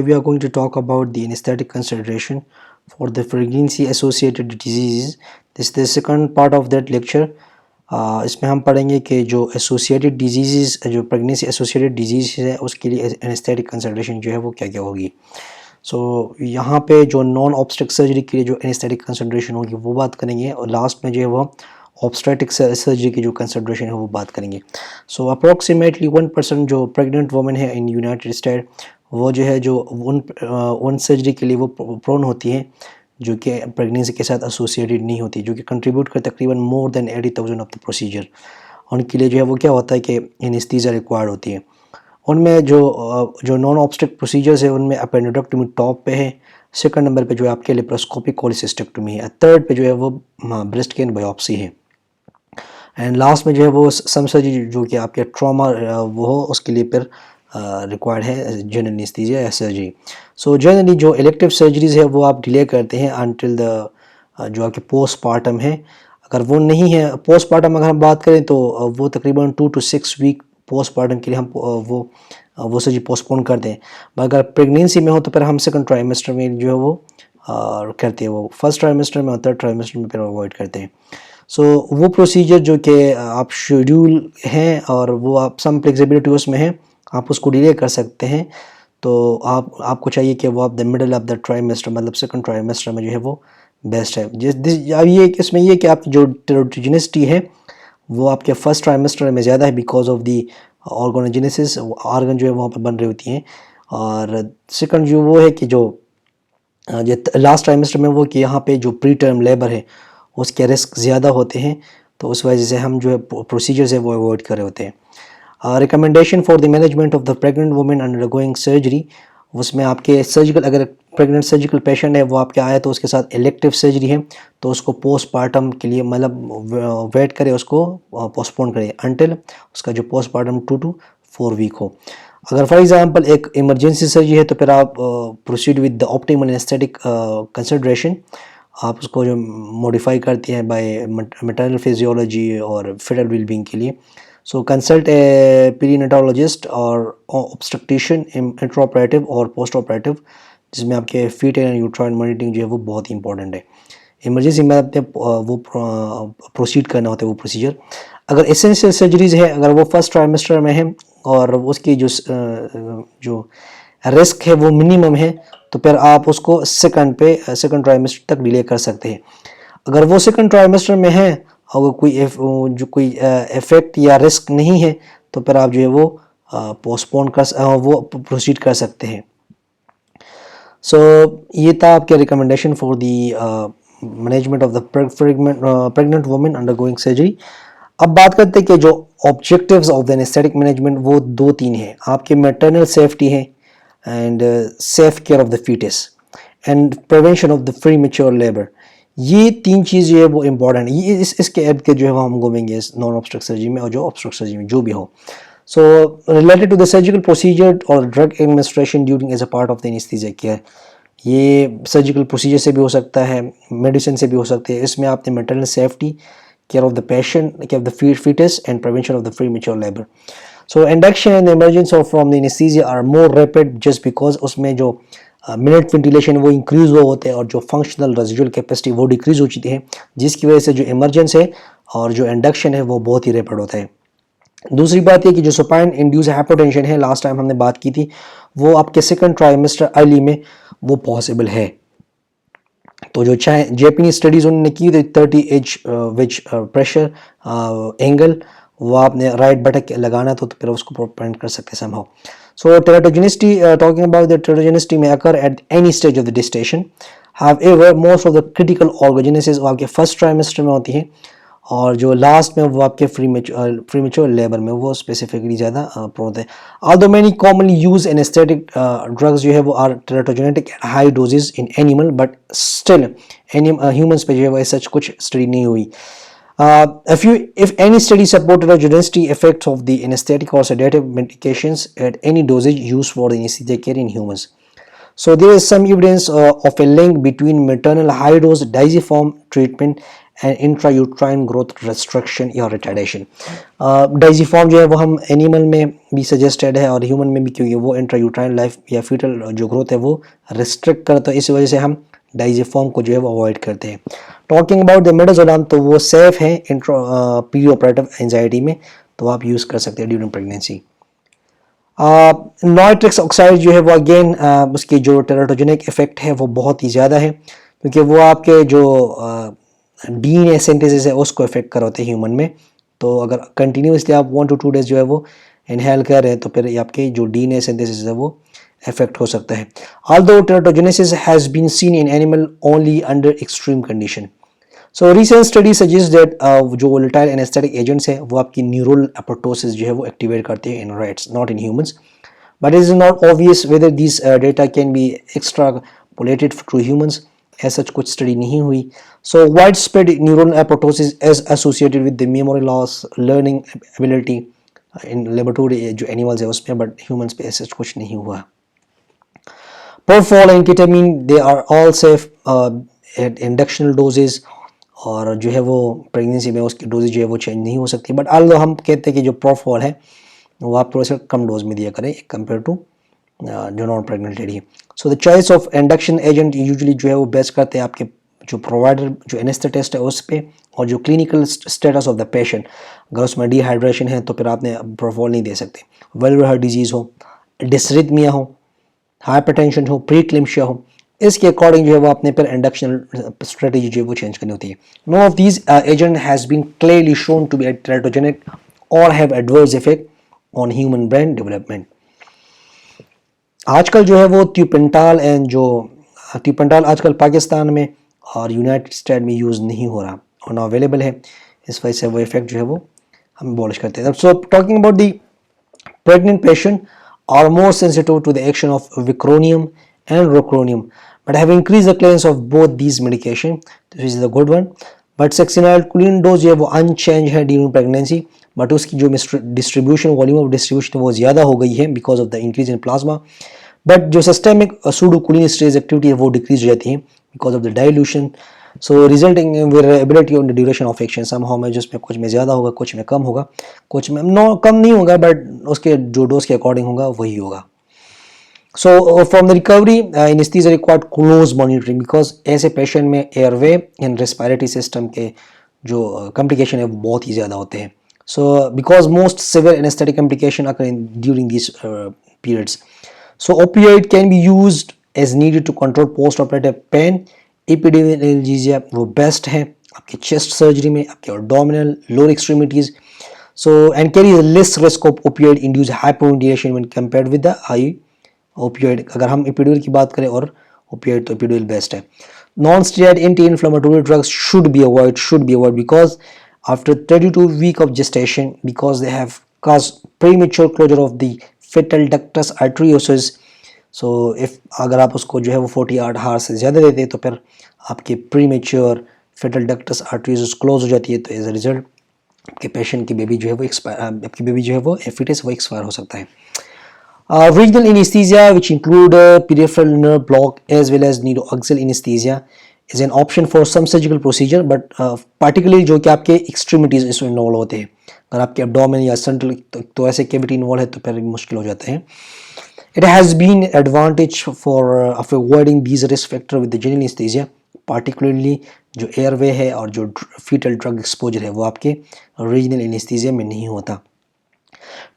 We are going to talk about the anesthetic consideration for the pregnancy associated diseases. This is the second part of that lecture. इसमें हम पढ़ेंगे कि जो associated disease जो pregnancy associated disease है उसके लिए एनेस्थेटिक कंसिडरेशन जो है वो क्या क्या होगी. सो यहाँ पे जो नॉन ऑब्स्टेटिक सर्जरी के लिए जो एनेस्थेटिक कंसिडरेशन होगी वो बात करेंगे, और लास्ट में जो है वो ऑब्स्टेटिक सर्जरी की जो कंसिडरेशन है वो बात करेंगे. सो अप्रॉक्सीमेटली 1% जो प्रेग्नेंट वुमेन है इन यूनाइटेड स्टेट वो जो है जो उन सर्जरी के लिए वो प्रोन होती हैं जो कि प्रेगनेंसी के साथ एसोसिएटेड नहीं होती, जो कि कंट्रीब्यूट कर तकरीबन more than 80,000 of the procedure. उनके लिए जो है वो क्या होता है कि एनेस्थीसिया रिक्वायर्ड होती है. उनमें जो नॉन ऑब्स्टेटिक प्रोसीजर्स है उनमें एपेंडिक्टोमी टॉप पे है, सेकंड नंबर पे जो है आपके लेप्रोस्कोपिक कोलिसिस्टेक्टोमी है, थर्ड पे जो है वो ब्रेस्ट कैन बायोप्सी है, एंड लास्ट में जो है वो सम सर्जरी जो कि आपके ट्रॉमा वो हो उसके लिए फिर रिक्वायर्ड है जनरल एनेस्थीसिया या सर्जरी. सो जनरली जो इलेक्टिव सर्जरीज है वो आप डिले करते हैं अनटिल द जो आपके पोस्टमार्टम है. अगर वो नहीं है पोस्टमार्टम, अगर हम बात करें तो वो तकरीबन 2 to 6 वीक पोस्टमार्टम के लिए हम वो सर्जरी पोस्टपोन करते हैं. अगर प्रेगनेंसी में हो तो फिर हम सेकंड ट्राइमेस्टर में जो है वो करते हैं, वो फर्स्ट ट्राइमेस्टर में और थर्ड ट्राइमेस्टर में फिर अवॉइड करते हैं. सो वो प्रोसीजर जो कि आप शेड्यूल हैं और वो आप सम फ्लेक्सिबिलिटी उसमें है, आप उसको डिले कर सकते हैं. तो आपको चाहिए कि वो आप the middle of the trimester मतलब सेकंड ट्राइमेस्टर में जो है वो बेस्ट है. अब ये इसमें ये कि आपकी जो टेरोटोजेनिसिटी है वो आपके फर्स्ट ट्राइमेस्टर में ज़्यादा है बिकॉज ऑफ दी ऑर्गोनोजेनेसिस, ऑर्गन जो है वहाँ पर बन रही होती हैं. और सेकंड जो वो है कि जो लास्ट ट्राइमेस्टर में वो कि यहाँ पे जो प्री टर्म लेबर है उसके रिस्क ज़्यादा होते हैं, तो उस वजह से हम जो है प्रोसीजर्स है वो अवॉइड कर रहे होते हैं. Recommendation for the management of the pregnant women undergoing surgery, उसमें आपके सर्जिकल अगर प्रेग्नेंट सर्जिकल पेशेंट है वो आपके आए तो उसके साथ इलेक्टिव सर्जरी है तो उसको पोस्टमार्टम के लिए मतलब वेट करें, उसको पोस्टपोन करें अंटिल उसका जो पोस्टमार्टम 2 to 4 वीक हो. अगर फॉर एग्जांपल एक इमरजेंसी सर्जरी है तो फिर आप proceed with the optimal anaesthetic consideration, आप उसको जो मॉडिफाई करते हैं बाय मैटरनल फिजियोलॉजी और फेटल वेलबींग के लिए. So consult a perinatologist और obstetrician intraoperative और postoperative, जिसमें आपके फीट एंड यूट्राइन मॉनिटरिंग जो है वो बहुत ही इंपॉर्टेंट है. इमरजेंसी में आपने वो प्रोसीड करना होता है वो प्रोसीजर. अगर एसेंशियल सर्जरीज है, अगर वो फर्स्ट ट्राइमेस्टर में है और उसकी जो रिस्क है वो मिनिमम है तो फिर आप उसको सेकंड ट्राइमेस्टर तक डिले कर सकते हैं. अगर वो सेकंड ट्राइमेस्टर में है अगर कोई इफेक्ट या रिस्क नहीं है तो फिर आप जो है वो पोस्टपोन वो प्रोसीड कर सकते हैं. सो ये था आपके recommendation for the management of the pregnant women undergoing surgery. अब बात करते हैं कि जो objectives of the anaesthetic management वो 2-3 हैं. आपके मैटरनल सेफ्टी है and safe care of the foetus and prevention of the premature labour. ये 3 चीज़ जो है वो इम्पॉर्टेंट है. ये इसके ऐड के जो है वो हम घूमेंगे नॉन ऑब्स्ट्रक्ट सर्जरी में और जो ऑब्स्ट्रक्ट सर्जरी में जो भी हो. So related to the surgical procedure और drug administration during as a part of the anaesthesia care, ये सर्जिकल प्रोसीजर से भी हो सकता है, मेडिसिन से भी हो सकते हैं. इसमें आपने maternal safety, care of the patient, care of the foetus and prevention of the premature labour. So induction and emergency of from the anaesthesia are more rapid just because उसमें जो मिनट वेंटिलेशन वो increase हुआ होते हैं और जो functional residual capacity वो decrease हो चुकी है, जिसकी वजह से जो इमरजेंस है और जो इंडक्शन है वो बहुत ही रैपिड होता है. दूसरी बात ये कि जो सुपाइन इंड्यूस हाइपोटेंशन है, लास्ट टाइम हमने बात की थी, वो आपके सेकंड ट्राइमेस्टर अर्ली में वो पॉसिबल है. तो जो चाहे जापानीज स्टडीज उन्होंने की थी 30 विच प्रेशर एंगल वो आपने राइट बटक लगाना तो फिर उसको प्रिवेंट कर सकते हैं somehow. So teratogenicity, talking about the teratogenicity may occur at any stage of the gestation. However, most of the critical organogenesis आपके फर्स्ट ट्राइमेस्टर में होती है और जो लास्ट में वो आपके प्रीमेच्योर लेबर में वो स्पेसिफिकली ज़्यादा प्रोन होते हैं. Although many commonly used anesthetic drugs जो है वो are teratogenic at high doses in animal, but still humans पे जो है वो सच कुछ स्टडी नहीं हुई. If any study supported the genetic effects of the anesthetic or sedative medications at any dosage used for the anesthesia care in humans. So there is some evidence of a link between maternal high dose diaziform treatment and intrauterine growth restriction या retardation. डाइजीफॉर्म जो है वो हम animal में भी suggested है और human में भी, क्योंकि वो इंट्रायूट्राइन लाइफ या फीटल जो ग्रोथ है वो रिस्ट्रिक्ट करता है, इस वजह से हम डाइजीफॉर्म को जो है वो अवॉइड करते हैं। टॉकिंग अबाउट द मिडाजोलम, तो वो सेफ है पीरी ऑपरेटिव एंजाइटी में, तो आप यूज़ कर सकते हैं ड्यूरिंग प्रेगनेंसी। नाइट्रिक्स ऑक्साइड जो है वो अगेन उसकी जो टेराटोजेनिक इफेक्ट है वो बहुत ही ज़्यादा है, क्योंकि वो आपके जो डीएनए सिंथेसिस है उसको इफेक्ट कराते हैं ह्यूमन में। तो अगर कंटिन्यूसली आप 1 to 2 डेज जो है वो इनहेल कर रहे हैं तो फिर आपके जो डीएनए सिंथेसिस है वो इफेक्ट हो सकता है। Although teratogenesis has been seen in animal only under extreme condition. So recent study suggest that जो वोलेटाइल एनेस्थेटिक एजेंट्स है वो आपकी न्यूरल एपोप्टोसिस जो है वो एक्टिवेट करते हैं in rats, not in humans, but it is not obvious whether this data can be extrapolated to humans. ऐसा कुछ स्टडी नहीं हुई। So widespread neural apoptosis is associated with the memory loss, learning ability in laboratory जो animals है उसमें, but humans पे ऐसा कुछ नहीं हुआ। Propofol and ketamine, they are all safe at inductional doses, और जो है वो प्रेगनेंसी में उसकी डोजेज जो है वो चेंज नहीं हो सकती, बट आल्दो हम कहते हैं कि जो प्रोफॉल है वो आप थोड़ा सा कम डोज में दिया करें कंपेयर टू जो नॉन प्रेगनेंट लेडी है। So the choice of induction agent usually जो है वो बेस्ट करते हैं आपके जो प्रोवाइडर जो एनेस्थेटिस्ट है उस पर, और जो clinical status of the patient, अगर उसमें डिहाइड्रेशन है तो फिर आपने प्रोफॉल नहीं दे सकते। वेलुलर हार्ट डिजीज़ हो, डिसरिथमिया हो, हाइपरटेंशन हो, प्रीक्लेम्शिया हो, इसके अकॉर्डिंग जो है वो अपने पर इंडक्शन स्ट्रेटजी जो है वो चेंज करनी होती है। No of these agent has been clearly shown to be teratogenic और have adverse effect on human brain development. आजकल जो है वो ट्यूपेंटाल एंड जो ट्यूपेंटाल आजकल पाकिस्तान में और यूनाइटेड स्टेट में यूज़ नहीं हो रहा और ना अवेलेबल है, इस वजह से वो इफेक्ट जो है वो हम अबॉलिश करते हैं। So talking about the pregnant patient are more sensitive to the action of vicronium and rocronium, but have increased the clearance of both these medication. This is the good one. But succinylcholine dose जो है वो unchanged है during pregnancy, but उसकी जो distribution volume of distribution वो ज़्यादा हो गई है because of the increase in plasma. But जो systemic pseudocholinesterase activity है वो decrease हो जाती है because of the dilution. So resulting in variability on the duration of action, somehow में जिसमें कुछ में ज़्यादा होगा, कुछ में कम होगा, कुछ में कम नहीं होगा, बट उसके जो डोज के अकॉर्डिंग होगा वही होगा। So from the recovery, anesthesia required close monitoring because ऐसे पेशेंट में एयरवे एंड रेस्पिरेटरी सिस्टम के जो कॉम्प्लिकेशन है वो बहुत ही ज़्यादा होते हैं। So because most severe anesthetic complication occur during these periods. So opioid can be used as needed to control post-operative pain. Epidural analgesia वो बेस्ट है आपके चेस्ट सर्जरी में, आपके abdominal lower extremities. So and carry less risk of opioid induce hypoventilation when compared with the high opioid. अगर हम epidural की बात करें और ओपियोइड, तो एपिड्यूरल बेस्ट है। Non steroid anti inflammatory drugs should be avoided because after 32 week of gestation, because they have caused premature closure of the fetal ductus arteriosus. So if अगर आप उसको जो है वो 48 आवर से ज़्यादा देते हैं तो फिर आपके premature foetal ductus arteries close हो जाती है, तो एज अ रिजल्ट आपके पेशेंट की बेबी जो है वो आपकी बेबी जो है वो fetus वो एक्सपायर हो सकता है। Regional anesthesia which include peripheral nerve block as well as neuroaxial anesthesia is an option for some surgical procedure, but particularly जो कि आपके extremities इसमें इन्वॉल्व होते हैं। अगर आपके abdomen या central तो ऐसे कैविटी इन्वॉल्व है तो फिर मुश्किल हो जाते हैं। It has been advantage for of avoiding these risk factor with the general anesthesia, particularly जो airway है और जो fetal drug exposure है वो आपके regional anesthesia में नहीं होता।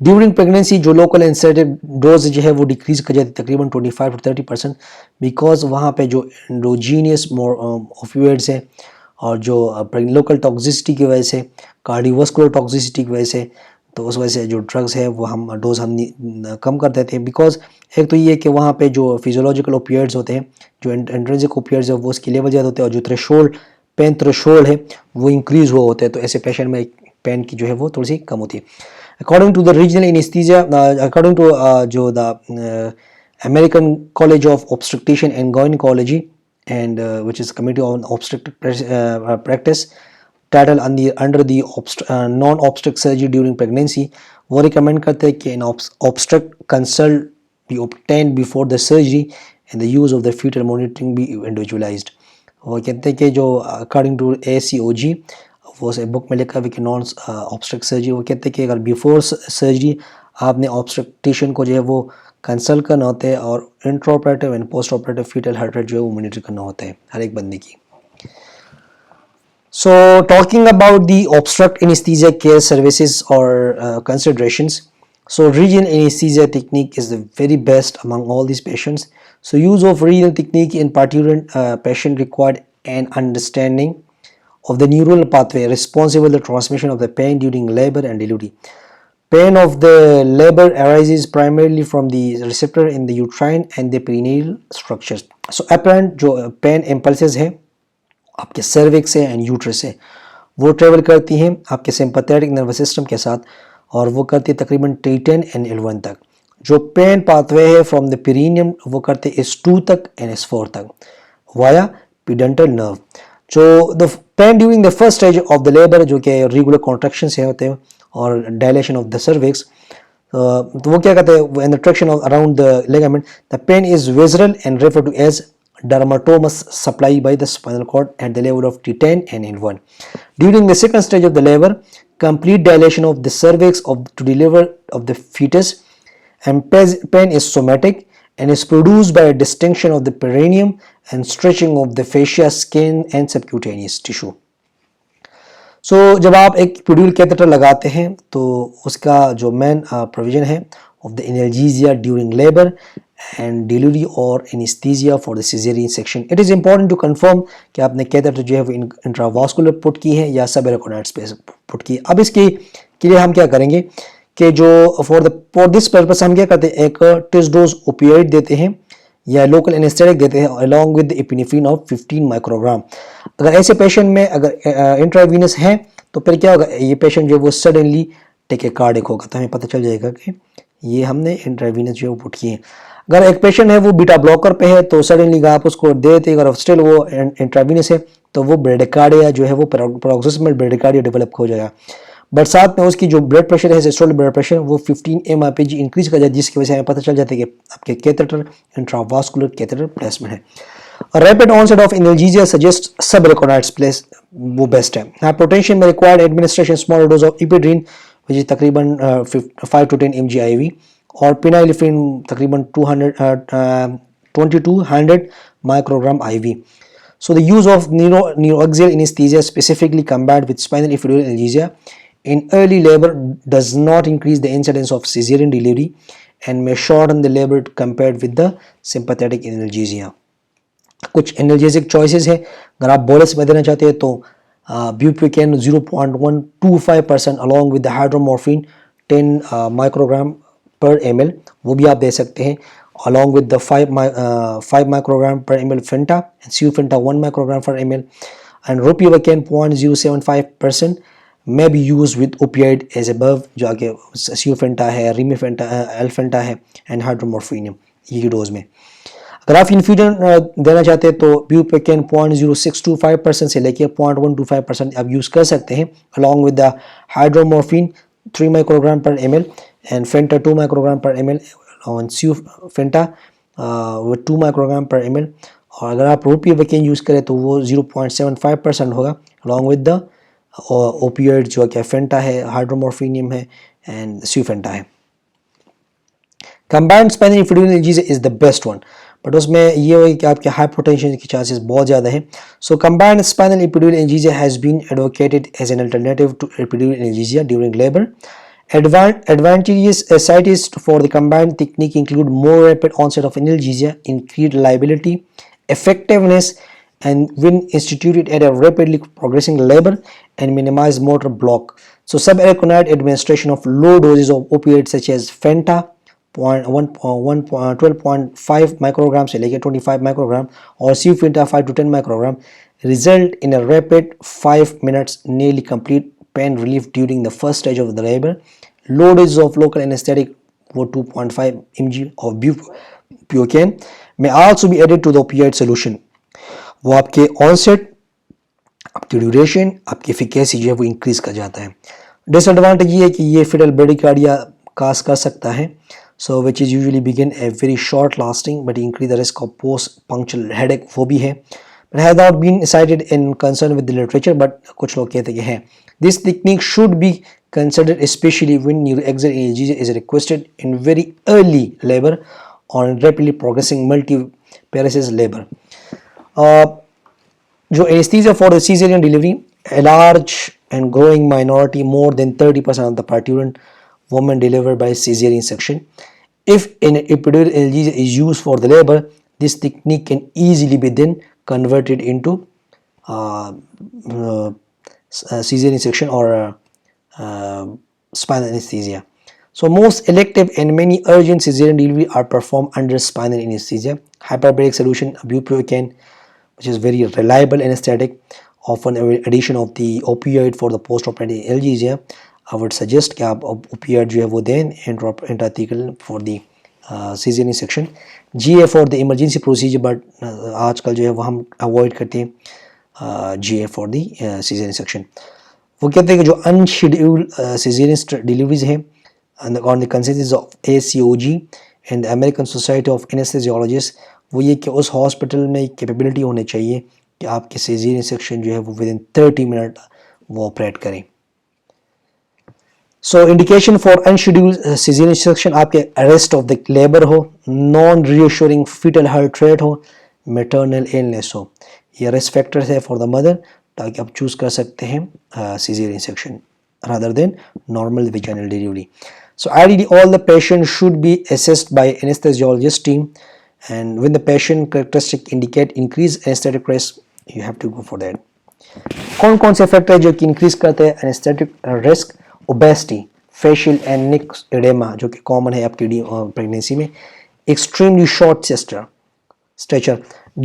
During pregnancy जो local anesthetic dose जो है वो decrease कर जाती है तकरीबन 25 to 30%, because वहाँ पे जो endogenous opioids है और जो local toxicity की वजह से, cardiovascular toxicity की वजह से, तो उस वजह से जो ड्रग्स है वो हम डोज हम कम कर देते हैं। बिकॉज एक तो ये है कि वहाँ पे जो फिजियोलॉजिकल ओपियोइड्स होते हैं, जो इंट्रिंसिक ओपियोइड्स है वो उसकी लेवल ज़्यादा होते हैं, और जो थ्रेशोल्ड पेन थ्रेशोल्ड है वो इंक्रीज़ हुआ होता है, तो ऐसे पेशेंट में पेन की जो है वो थोड़ी सी कम होती है। According to the regional anaesthesia, according to जो the American college of obstetrician and gynaecology and which is Committee on Obstetric Practice, title under the non-obstetric surgery during pregnancy, वो recommend करते हैं कि an obstetric consult be obtained before the surgery and the use of the fetal monitoring be individualized. वो कहते हैं कि जो according to ACOG, वो से बुक में लिखा है कि नॉन ऑब्स्ट्रक्ट सर्जरी, वो कहते हैं कि अगर बिफोर सर्जरी आपने ऑब्स्ट्रक्टिशियन को जो है वो कंसल्ट करना होता है और intra operative and post operative foetal heart rate जो है वो मॉनिटर करना होता है हर एक बंदे की. So talking about the obstruct anesthesia care services or considerations. So regional anesthesia technique is the very best among all these patients. So use of regional technique in particular patient required an understanding of the neural pathway responsible for the transmission of the pain during labor and delivery. Pain of the labor arises primarily from the receptor in the uterine and the perineal structures. So apparent जो pain impulses है आपके cervix से and uterus से वो travel करती हैं आपके sympathetic nervous system के साथ, और वो करती है तकरीबन T10 एंड L1 तक. जो पेन पाथवे है फ्रॉम द पेरिनियम वो करते S2 तक एंड S4 तक वाया पेडेंटल नर्व. जो the pen during the first stage of the labour जो कि रेगुलर कॉन्ट्रैक्शन से होते हैं और डायलेशन ऑफ द सर्विक्स, तो वो क्या कहते हैं, in the traction around the ligament the pain is visceral and refer to as dermatomas supplied by the spinal cord at the level of T10 and N1. During the second stage of the labor, complete dilation of the cervix to deliver of the fetus, and pain is somatic and is produced by a distension of the perineum and stretching of the fascia, skin and subcutaneous tissue. So जब आप एक epidural catheter लगाते हैं तो उसका जो main provision है of the analgesia during labor and delivery or anesthesia for the cesarean section. It is important to confirm कि आपने catheter जो है वो intravascular पुट की है या subarachnoid space पुट की है. अब इसके लिए हम क्या करेंगे कि जो for this purpose हम क्या करते हैं, एक test dose opioid देते हैं या लोकल एनेस्थेटिक देते हैं along with epinephrine of 15 microgram. अगर ऐसे पेशेंट में अगर इंट्रावीनस है तो फिर क्या होगा, ये पेशेंट जो वो सडनली टेकेकार्डिक होगा, तो हमें पता चल जाएगा कि ये हमने इंट्रावीनस जो है वो पुट किए. अगर एक पेशेंट है वो बीटा ब्लॉकर पे है तो सडनली आप उसको देते, अगर स्टिल वो इंट्रावीनस है तो वो ब्रेडिकार्डिया जो है वो पैरोक्सिस्मल ब्रेडिकार्डिया डेवलप हो जाएगा. बट साथ में उसकी जो ब्लड प्रेशर है सिस्टोलिक ब्लड प्रेशर वो 15 mRpg इंक्रीज कर जाए, जिसकी वजह से हमें पता चल जाता है कि आपके कैथेटर इंट्रावास्कुलर कैथेटर प्लेसमेंट है. Rapid onset of analgesia suggest subarachnoids place वो बेस्ट है. हाइपोटेंशन में required administration small dose of ephedrine which is तकरीबन 5 to 10 mg IV और पिनाइलिफ्रीन तकरीबन 2200 microgram IV. So the use of neoaxial anesthesia specifically combined with spinal epidural analgesia in early labor does not increase the incidence of cesarean delivery and may shorten the labor compared with the sympathetic analgesia. कुछ analgesic choices है. अगर आप bolus में देना चाहते हैं तो bupivacaine 0.125% along with the hydromorphine 10 microgram per ml वो भी आप दे सकते हैं along with the 5 microgram per ml Fenta and Sufenta 1 microgram per ml and ropivacaine 0.075% may be used with opioid as above जो आगे Sufenta है, Remifenta है, Alfenta है and hydromorphine ये डोज में. अगर आप इन्फ्यूजन देना चाहते हैं तो bupivacaine 0.0625% से लेके 0.125% आप यूज़ कर सकते हैं along with the hydromorphine 3 microgram per ml and Fenta 2 microgram per ml on Sufenta with 2 microgram per ml. और अगर आप ropivacaine यूज़ करें तो वो 0.75% होगा along with the opioid जो कि Fenta है, hydromorphinium है and Sufenta है. Combined spinal epidural analgesia is the best one, but उसमें ये हो कि आपके हाइपोटेंशन के चांसेस बहुत ज़्यादा हैं. सो combined spinal epidural analgesia has been advocated as an alternative to epidural analgesia during labor. Advantages cited for the combined technique include more rapid onset of analgesia, increased reliability, effectiveness, and when instituted at a rapidly progressing labor, and minimize motor block. So subarachnoid administration of low doses of opioids such as Fenta 12.5 microgram से लेकर 25 microgram और Sufenta 5 to 10 microgram result in a rapid 5 minutes nearly complete pain relief during the first stage of the labor. Low doses of local anesthetic for 2.5 mg of bupivacaine may also be added to the opioid solution. वो आपके onset, आपकी duration, आपकी efficacy जो है वो increase कर जाता है. डिसएडवांटेज ये है कि ये फिटल ब्रेडिकार्डिया काज कर सकता है, so which is usually begin a very short lasting but increase the risk of post punctual headache वो भी है. It has not been cited in concern with the literature, but कुछ लोग कहते हैं है. This technique should be considered especially when neuroaxial analgesia is requested in very early labor or in rapidly progressing multiparesis labor. जो anesthesia for the cesarean delivery, a large and growing minority, more than 30% of the parturient women delivered by cesarean section. If an epidural analgesia is used for the labor, this technique can easily be then converted into cesarean section or spinal anesthesia. So most elective and many urgent cesarean delivery are performed under spinal anesthesia. Hyperbaric solution, bupropion, which is very reliable anesthetic, often addition of the opioid for the post-operative analgesia. I would suggest कि आप opioid जो है वो दें intrathecal for the cesarean section. GA for the emergency procedure, but आजकल जो है वो हम avoid करते हैं GA for the cesarean section. वो कहते हैं कि जो unscheduled cesarean deliveries हैं on the consensus of ACOG and the American Society of Anesthesiologists, वो ये कि उस हॉस्पिटल में कैपेबिलिटी होनी चाहिए कि आपके सीजरियन सेक्शन जो है वो विदिन 30 मिनट वो ऑपरेट करें. So indication for unscheduled caesarean section, आपके अरेस्ट ऑफ द लेबर हो, non reassuring foetal heart rate हो, मैटरनल इलनेस हो. ये रिस्क फैक्टर्स है फॉर द मदर, ताकि आप चूज कर सकते हैं caesarean section rather than normal vaginal delivery. So ideally all the patients should be assessed by anesthesiologist team, and when the patient characteristic indicate increased anesthetic risk, you have to go for that. कौन कौन से factor जो कि increase करते हैं anesthetic risk? Obesity, facial and neck edema जो कि common है आपकी प्रेगनेंसी में, extremely short stature,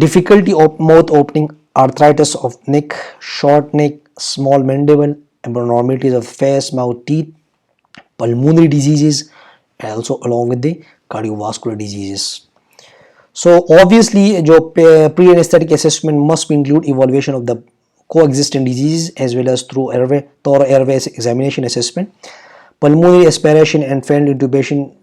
difficulty of mouth opening, arthritis of neck, short neck, small mandible, abnormalities of face, mouth, teeth, pulmonary diseases, and also along with the cardiovascular diseases. So obviously जो pre-anesthetic assessment must include evaluation of the coexisting diseases as well as through thorough airway examination assessment. Pulmonary aspiration and failed intubation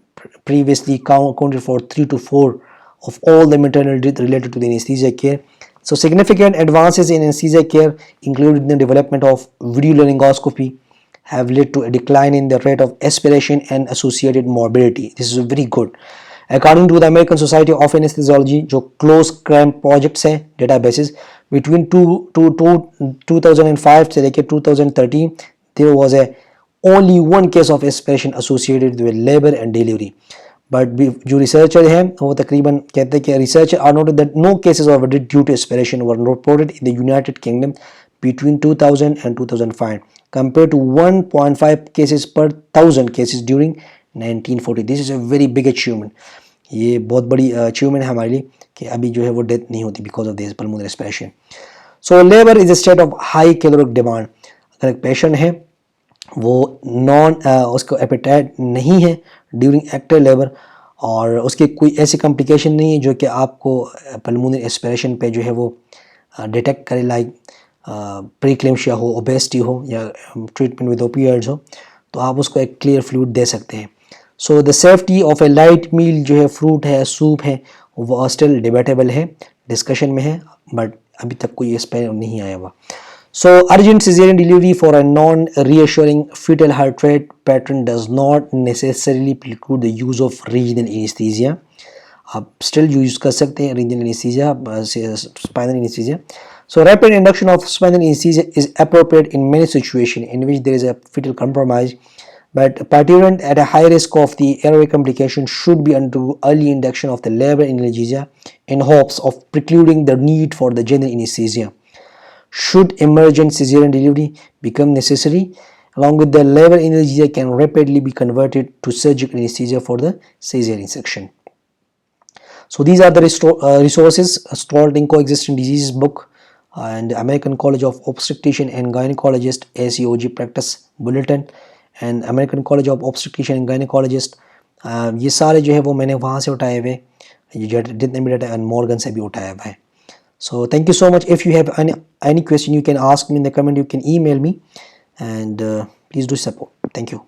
previously accounted for 3 to 4 of all the maternal death related to the anesthesia care. So significant advances in anesthesia care, including the development of video laryngoscopy, have led to a decline in the rate of aspiration and associated morbidity. This is very good. According to the American Society of Anesthesiology, जो close cramp projects हैं databases, between 2005 से लेकर 2013, there was only one case of aspiration associated with labor and delivery. But जो researcher हैं वो तकरीबन कहते हैं कि researchers are noted that no cases of death due to aspiration were reported in the United Kingdom between 2000 and 2005, compared to 1.5 cases per 1000 cases during 1940. This is a very big achievement. ये बहुत बड़ी achievement है हमारे लिए कि अभी जो है वो डेथ नहीं होती because of this pulmonary aspiration. So labor is a state of high caloric demand. अगर एक पेशेंट है वो उसको एपेटाइट नहीं है ड्यूरिंग एक्टिव लेबर और उसके कोई ऐसी कॉम्प्लिकेशन नहीं है जो कि आपको पल्मोनरी एस्पिरेशन पे जो है वो डिटेक्ट करे, लाइक प्रीक्लेम्शिया हो, ओबेसिटी हो या ट्रीटमेंट विद ओपियोइड्स हो, तो आप उसको एक क्लियर फ्लूइड दे सकते हैं. So the safety of a light meal जो है, फ्रूट है, सूप है, वो स्टिल डिबेटेबल है, डिस्कशन में है, बट अभी तक कोई इस पर नहीं आया हुआ. So urgent cesarean delivery for a non-reassuring fetal heart rate pattern does not necessarily preclude the use of regional anesthesia. आप still use कर सकते हैं regional anesthesia, spinal anesthesia. So rapid induction of spinal anesthesia is appropriate in many situations in which there is a fetal compromise, but participants at a high risk of the airway complication should be undergo early induction of the labor analgesia in hopes of precluding the need for the general anesthesia. Should emergent cesarean delivery become necessary, along with the labor analgesia can rapidly be converted to surgical anesthesia for the cesarean section. So these are the resources: Stoelting Coexisting Diseases book and American College of Obstetrician and Gynecologist ACOG Practice Bulletin and American College of Obstetrician and Gynecologist. ये सारे जो है वो मैंने वहाँ से उठाए हुए, जितने भी डाटा मॉर्गन से भी उठाया हुआ है. So thank you so much. If you have any question, you can ask me in the comment, you can email me, and please do support. Thank you.